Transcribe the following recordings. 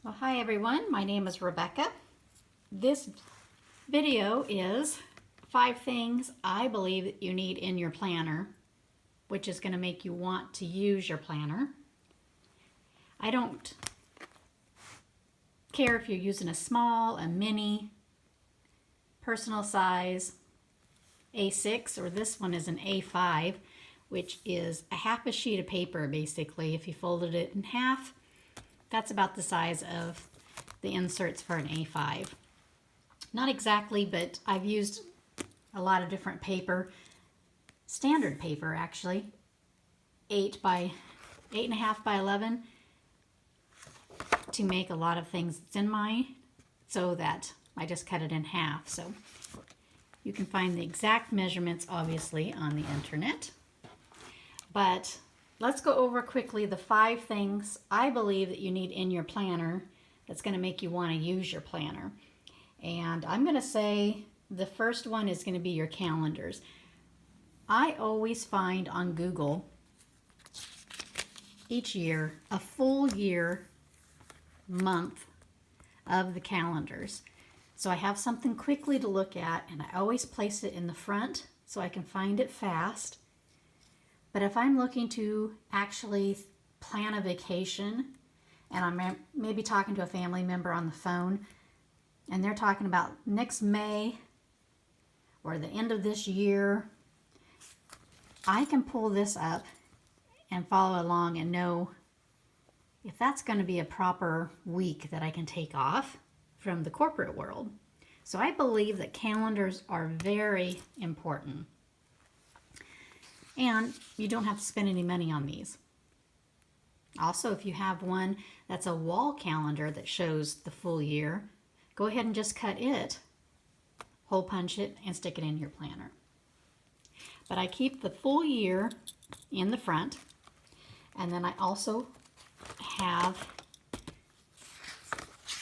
Well, hi everyone, my name is Rebecca. This video is 5 things I believe that you need in your planner, which is going to make you want to use your planner. I don't care if you're using a small, a mini, personal size, A6, or this one is an A5, which is a half a sheet of paper basically. If you folded it in half, that's about the size of the inserts for an A5. Not exactly, but I've used a lot of different paper, standard paper actually, 8.5 by 11, to make a lot of things that's in mine, so that I just cut it in half. So you can find the exact measurements obviously on the internet. But let's go over quickly the 5 things I believe that you need in your planner that's going to make you want to use your planner. And I'm going to say the first one is going to be your calendars. I always find on Google each year a full year month of the calendars. So I have something quickly to look at, and I always place it in the front so I can find it fast. But if I'm looking to actually plan a vacation, and I'm maybe talking to a family member on the phone, and they're talking about next May or the end of this year, I can pull this up and follow along and know if that's going to be a proper week that I can take off from the corporate world. So I believe that calendars are very important. And you don't have to spend any money on these. Also, if you have one that's a wall calendar that shows the full year, go ahead and just cut it, hole punch it, and stick it in your planner. But I keep the full year in the front, and then I also have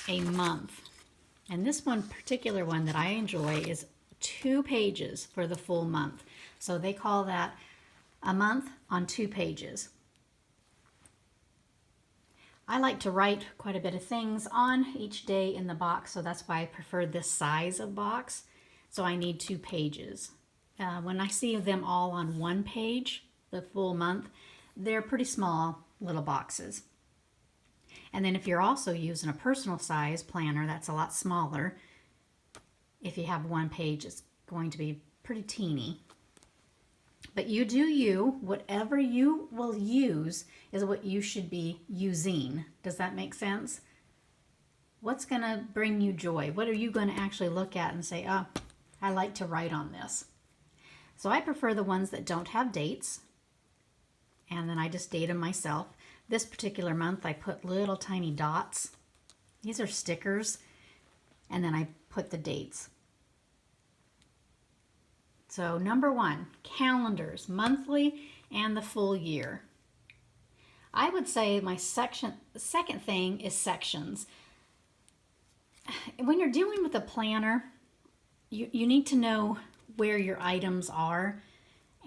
a month. And this one particular one that I enjoy is 2 pages for the full month. So they call that a month on 2 pages. I like to write quite a bit of things on each day in the box, so that's why I prefer this size of box. So I need 2 pages. When I see them all on 1 page, the full month, they're pretty small little boxes. And then if you're also using a personal size planner, that's a lot smaller. If you have 1 page, it's going to be pretty teeny. But you do you. Whatever you will use is what you should be using. Does that make sense? What's going to bring you joy? What are you going to actually look at and say, oh, I like to write on this? So I prefer the ones that don't have dates. And then I just date them myself. This particular month I put little tiny dots. These are stickers. And then I put the dates. So number 1, calendars, monthly and the full year. I would say my second thing is sections. When you're dealing with a planner, you need to know where your items are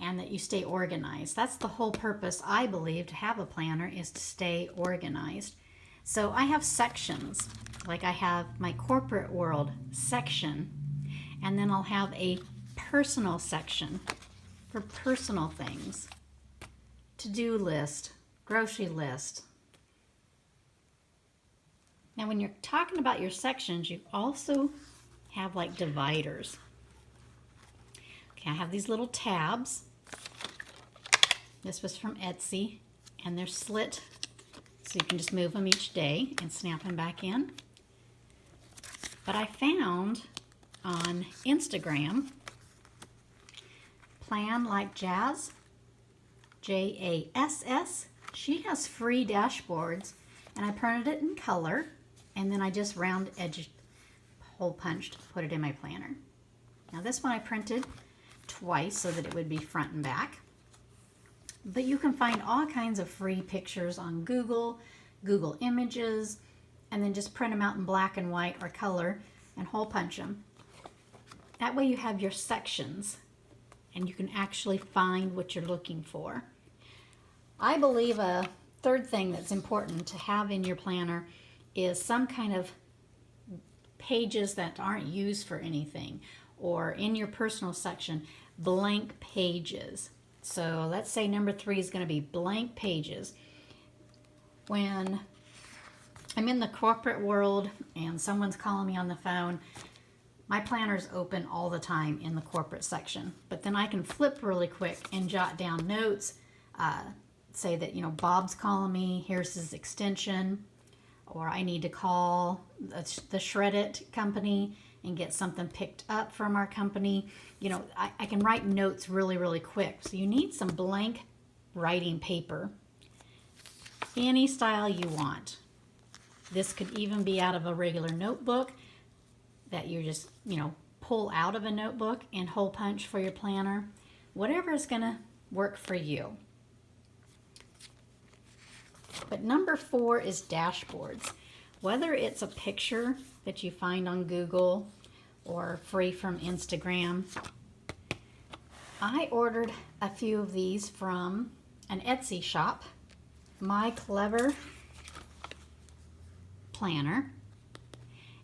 and that you stay organized. That's the whole purpose, I believe, to have a planner, is to stay organized. So I have sections, like I have my corporate world section, and then I'll have a personal section for personal things, to-do list, grocery list. Now when you're talking about your sections, you also have like dividers. Okay, I have these little tabs. This was from Etsy, and they're slit so you can just move them each day and snap them back in. But I found on Instagram Plan Like Jazz, Jass. She has free dashboards, and I printed it in color, and then I just round edged, hole punched, put it in my planner. Now this one I printed twice so that it would be front and back. But you can find all kinds of free pictures on Google Images, and then just print them out in black and white or color and hole punch them. That way you have your sections and you can actually find what you're looking for. I believe a third thing that's important to have in your planner is some kind of pages that aren't used for anything, or in your personal section, blank pages. So let's say number 3 is going to be blank pages. When I'm in the corporate world and someone's calling me on the phone, my planner's open all the time in the corporate section, but then I can flip really quick and jot down notes, say that, you know, Bob's calling me, here's his extension, or I need to call the Shred It company and get something picked up from our company. You know, I can write notes really, really quick. So you need some blank writing paper, any style you want. This could even be out of a regular notebook that you just, you know, pull out of a notebook and hole punch for your planner. Whatever is going to work for you. But number 4 is dashboards. Whether it's a picture that you find on Google or free from Instagram. I ordered a few of these from an Etsy shop, My Clever Planner,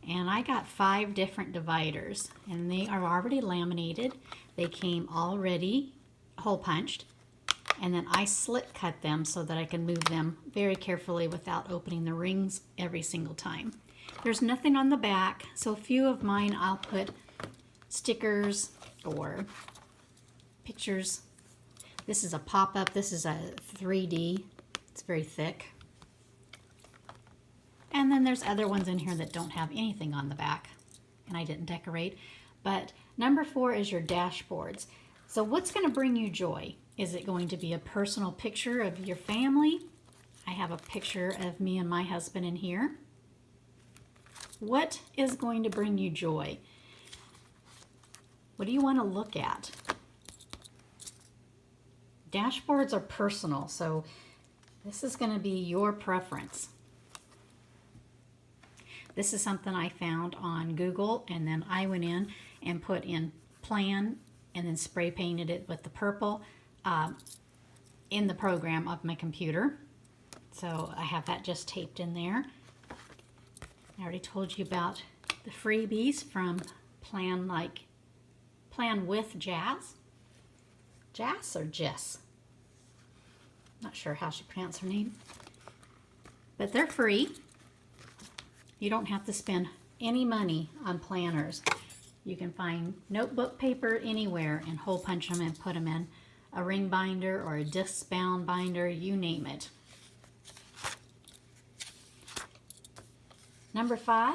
and I got 5 different dividers, and they are already laminated. They came already hole punched, and then I slit cut them so that I can move them very carefully without opening the rings every single time. There's nothing on the back, so a few of mine I'll put stickers or pictures. This is a pop-up. This is a 3D. It's very thick. And then there's other ones in here that don't have anything on the back, and I didn't decorate. But number 4 is your dashboards. So what's going to bring you joy? Is it going to be a personal picture of your family? I have a picture of me and my husband in here. What is going to bring you joy? What do you want to look at? Dashboards are personal, so this is going to be your preference. This is something I found on Google, and then I went in and put in plan and then spray painted it with the purple in the program of my computer. So I have that just taped in there. I already told you about the freebies from Plan with Jazz. Jazz or Jess? Not sure how she pronounced her name. But they're free. You don't have to spend any money on planners. You can find notebook paper anywhere and hole punch them and put them in a ring binder or a disc bound binder, you name it. Number 5,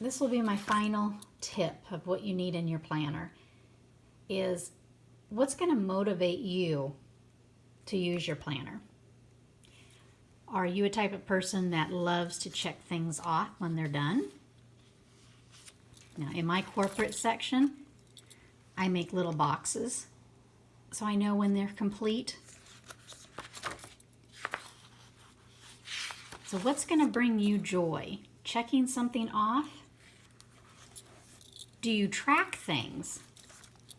this will be my final tip of what you need in your planner, is what's going to motivate you to use your planner. Are you a type of person that loves to check things off when they're done? Now, in my corporate section, I make little boxes so I know when they're complete. So what's going to bring you joy? Checking something off? Do you track things?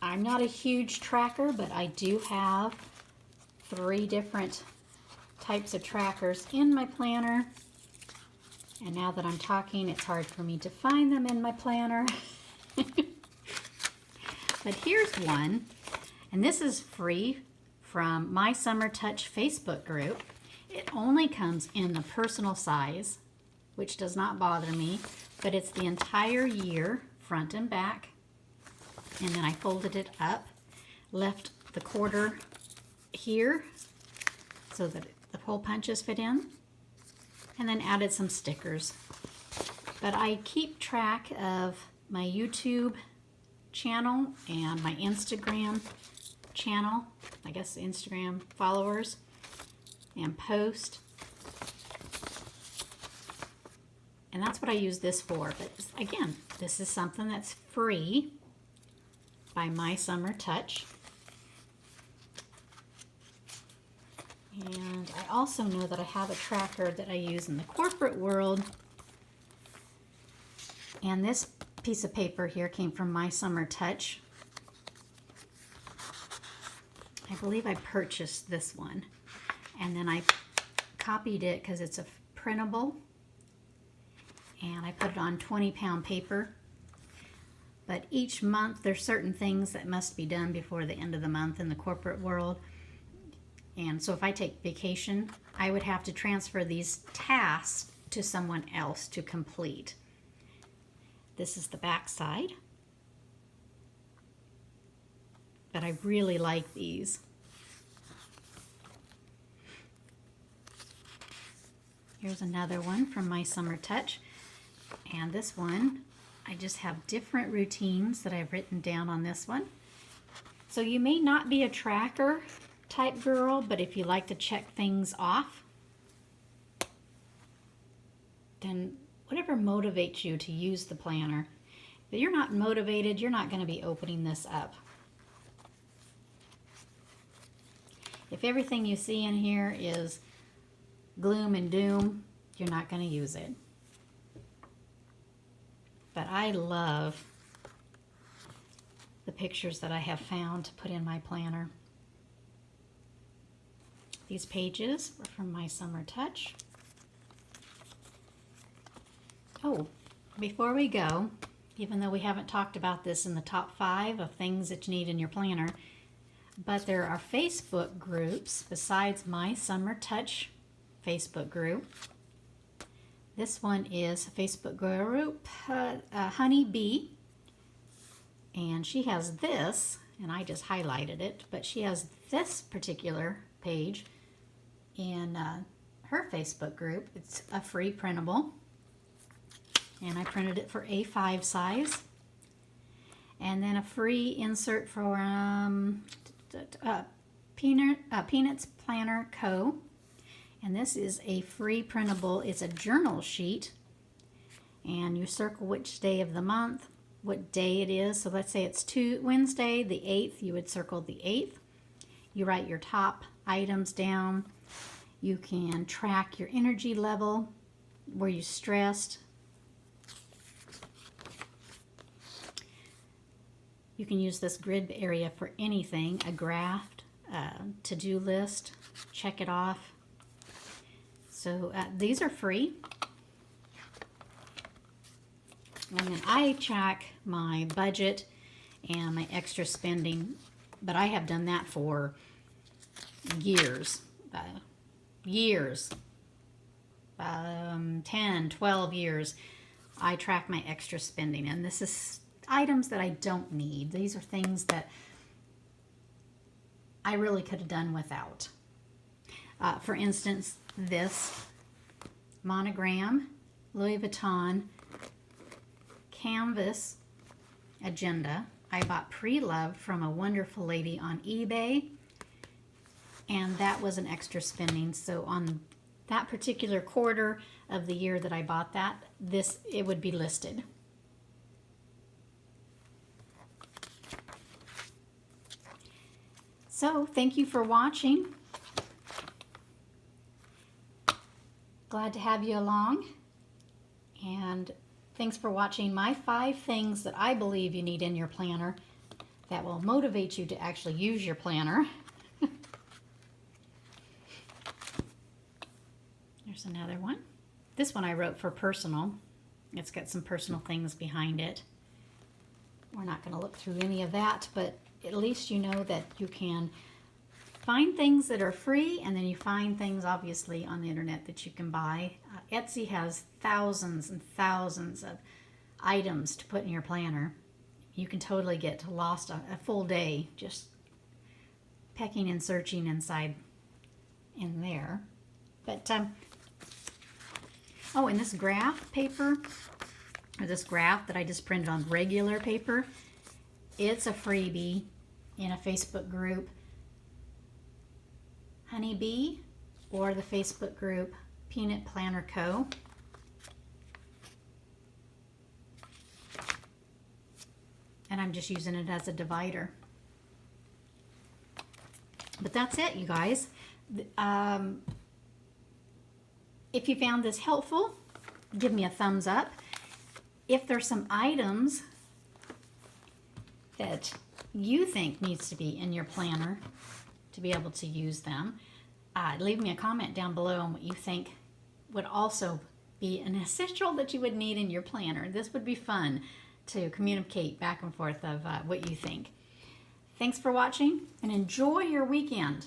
I'm not a huge tracker, but I do have 3 different types of trackers in my planner. And now that I'm talking, it's hard for me to find them in my planner. But here's one, and this is free from My Summer Touch Facebook group. It only comes in the personal size, which does not bother me, but it's the entire year, front and back. And then I folded it up, left the quarter here so that the hole punches fit in, and then added some stickers. But I keep track of my YouTube channel and my Instagram channel, I guess Instagram followers, and post. And that's what I use this for. But again, this is something that's free by My Summer Touch. And I also know that I have a tracker that I use in the corporate world. And this piece of paper here came from My Summer Touch. I believe I purchased this one. And then I copied it because it's a printable, and I put it on 20-pound paper. But each month there's certain things that must be done before the end of the month in the corporate world. And so if I take vacation, I would have to transfer these tasks to someone else to complete. This is the back side. But I really like these. Here's another one from My Summer Touch. And this one, I just have different routines that I've written down on this one. So you may not be a tracker type girl, but if you like to check things off, then whatever motivates you to use the planner. If you're not motivated, you're not going to be opening this up. If everything you see in here is gloom and doom, you're not going to use it. But I love the pictures that I have found to put in my planner. These pages were from My Summer Touch. Oh, before we go, even though we haven't talked about this in the top 5 of things that you need in your planner, but there are Facebook groups besides My Summer Touch Facebook group. This one is a Facebook group, Honey Bee, and she has this, and I just highlighted it, but she has this particular page in her Facebook group. It's a free printable, and I printed it for A5 size, and then a free insert for Peanuts Planner Co. And this is a free printable. It's a journal sheet, and you circle which day of the month, what day it is. So let's say it's Wednesday the 8th, you would circle the 8th. You write your top items down. You can track your energy level. Were you stressed? You can use this grid area for anything, a graph, to-do list, check it off. So these are free. And then I track my budget and my extra spending, but I have done that for years. 10, 12 years. I track my extra spending, and this is items that I don't need. These are things that I really could have done without. For instance, this monogram, Louis Vuitton canvas agenda. I bought pre-loved from a wonderful lady on eBay, and that was an extra spending. So on that particular quarter of the year that I bought that, it would be listed. So thank you for watching. Glad to have you along, and thanks for watching my 5 things that I believe you need in your planner that will motivate you to actually use your planner. There's another one. This one I wrote for personal. It's got some personal things behind it. We're not going to look through any of that, but at least you know that you can find things that are free, and then you find things obviously on the internet that you can buy. Etsy has thousands and thousands of items to put in your planner. You can totally get lost a full day just pecking and searching inside in there. But oh, and this graph paper, or this graph that I just printed on regular paper, it's a freebie in a Facebook group, Honey Bee, or the Facebook group Peanut Planner Co. And I'm just using it as a divider. But that's it, you guys. If you found this helpful, give me a thumbs up. If there's some items that you think needs to be in your planner to be able to use them, leave me a comment down below on what you think would also be an essential that you would need in your planner. This would be fun to communicate back and forth of what you think. Thanks for watching and enjoy your weekend.